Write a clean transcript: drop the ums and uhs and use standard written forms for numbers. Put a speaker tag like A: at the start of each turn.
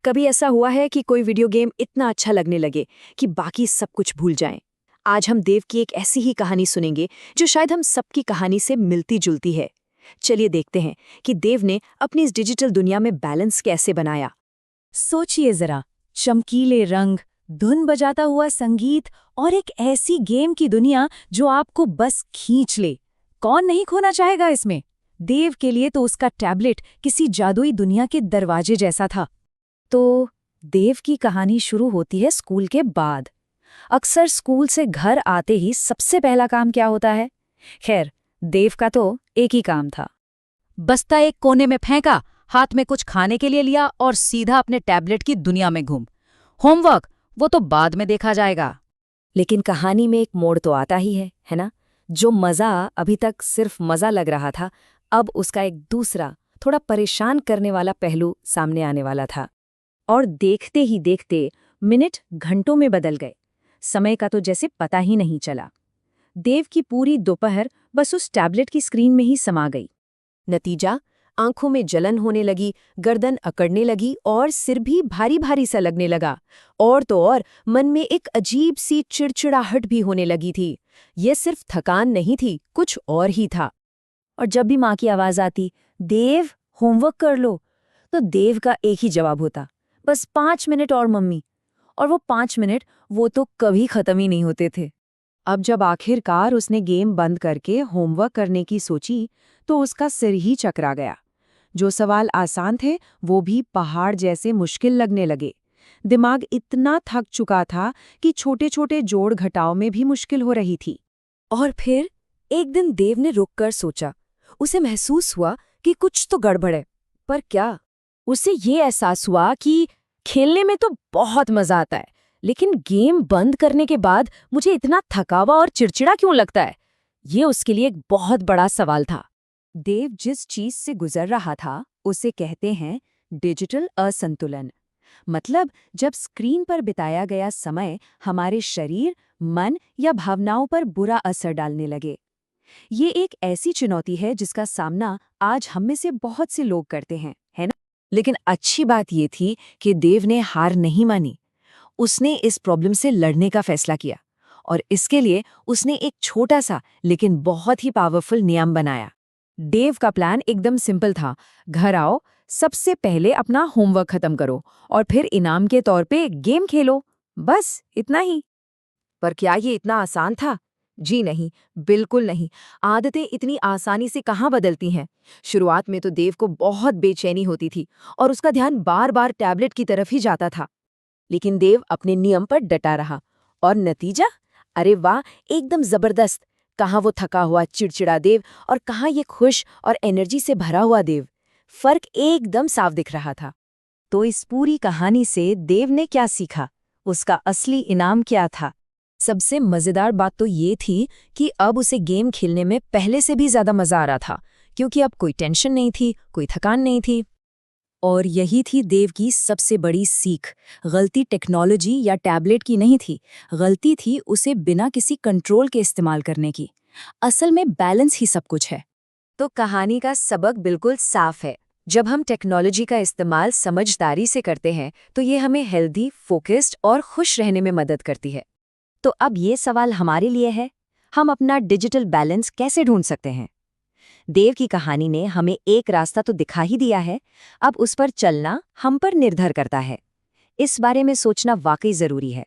A: कभी ऐसा हुआ है कि कोई वीडियो गेम इतना अच्छा लगने लगे कि बाकी सब कुछ भूल जाएं? आज हम देव की एक ऐसी ही कहानी सुनेंगे जो शायद हम सबकी कहानी से मिलती-जुलती है। चलिए देखते हैं कि देव ने अपनी इस डिजिटल दुनिया में बैलेंस कैसे बनाया।
B: सोचिए जरा, चमकीले रंग, धुन बजाता हुआ संगीत और एक ऐसी गेम की दुनिया जो आपको बस खींच ले। कौन नहीं खोना चाहेगा इसमें? देव के लिए तो उसका टैबलेट किसी जादुई दुनिया के दरवाजे जैसा था। तो देव की कहानी शुरू होती है स्कूल के बाद। अक्सर स्कूल से घर आते ही सबसे पहला काम क्या होता है? खैर, देव का तो एक ही काम था। बस्ता एक कोने में फेंका, हाथ में कुछ खाने के लिए लिया और सीधा अपने टैबलेट की दुनिया में घूम। होमवर्क वो तो बाद में देखा जाएगा।
A: लेकिन कहानी में एक मोड़ तो आता ही है ना? जो मज़ा अभी तक सिर्फ मज़ा लग रहा था, अब उसका एक दूसरा, थोड़ा परेशान करने वाला पहलू सामने आने वाला था। और देखते ही देखते मिनट घंटों में बदल गए। समय का तो जैसे पता ही नहीं चला। देव की पूरी दोपहर बस उस टैबलेट की स्क्रीन में ही समा गई। नतीजा, आंखों में जलन होने लगी, गर्दन अकड़ने लगी और सिर भी भारी भारी सा लगने लगा। और तो और मन में एक अजीब सी चिड़चिड़ाहट भी होने लगी थी। ये सिर्फ थकान नहीं थी, कुछ और ही था। और जब भी माँ की आवाज़ आती, देव होमवर्क कर लो, तो देव का एक ही जवाब होता, बस 5 मिनट और मम्मी। और वो 5 मिनट वो तो कभी खत्म ही नहीं होते थे। अब जब आखिरकार उसने गेम बंद करके होमवर्क करने की सोची, तो उसका सिर ही चकरा गया। जो सवाल आसान थे वो भी पहाड़ जैसे मुश्किल लगने लगे। दिमाग इतना थक चुका था कि छोटे छोटे जोड़ घटाव में भी मुश्किल हो रही थी। और फिर एक दिन देव ने रुककर सोचा। उसे महसूस हुआ कि कुछ तो गड़बड़ है। पर क्या? उसे ये एहसास हुआ कि खेलने में तो बहुत मजा आता है, लेकिन गेम बंद करने के बाद मुझे इतना थकावा और चिड़चिड़ा क्यों लगता है? ये उसके लिए एक बहुत बड़ा सवाल था। देव जिस चीज से गुजर रहा था उसे कहते हैं डिजिटल असंतुलन। मतलब जब स्क्रीन पर बिताया गया समय हमारे शरीर, मन या भावनाओं पर बुरा असर डालने लगे। ये एक ऐसी चुनौती है जिसका सामना आज हम में से बहुत से लोग करते हैं, है ना? लेकिन अच्छी बात ये थी कि देव ने हार नहीं मानी। उसने इस प्रॉब्लम से लड़ने का फैसला किया और इसके लिए उसने एक छोटा सा लेकिन बहुत ही पावरफुल नियम बनाया। देव का प्लान एकदम सिंपल था। घर आओ, सबसे पहले अपना होमवर्क खत्म करो और फिर इनाम के तौर पे गेम खेलो। बस इतना ही। पर क्या ये इतना आसान था? जी नहीं, बिल्कुल नहीं। आदतें इतनी आसानी से कहाँ बदलती हैं। शुरुआत में तो देव को बहुत बेचैनी होती थी और उसका ध्यान बार बार टैबलेट की तरफ ही जाता था। लेकिन देव अपने नियम पर डटा रहा। और नतीजा? अरे वाह, एकदम जबरदस्त। कहाँ वो थका हुआ चिड़चिड़ा देव और कहाँ ये खुश और एनर्जी से भरा हुआ देव। फर्क एकदम साफ दिख रहा था। तो इस पूरी कहानी से देव ने क्या सीखा? उसका असली इनाम क्या था? सबसे मजेदार बात तो ये थी कि अब उसे गेम खेलने में पहले से भी ज्यादा मजा आ रहा था, क्योंकि अब कोई टेंशन नहीं थी, कोई थकान नहीं थी। और यही थी देव की सबसे बड़ी सीख। गलती टेक्नोलॉजी या टैबलेट की नहीं थी, गलती थी उसे बिना किसी कंट्रोल के इस्तेमाल करने की। असल में बैलेंस ही सब कुछ है। तो कहानी का सबक बिल्कुल साफ है। जब हम टेक्नोलॉजी का इस्तेमाल समझदारी से करते हैं तो ये हमें हेल्दी, फोकस्ड और खुश रहने में मदद करती है। तो अब ये सवाल हमारे लिए है, हम अपना डिजिटल बैलेंस कैसे ढूंढ सकते हैं? देव की कहानी ने हमें एक रास्ता तो दिखा ही दिया है, अब उस पर चलना हम पर निर्भर करता है। इस बारे में सोचना वाकई जरूरी है।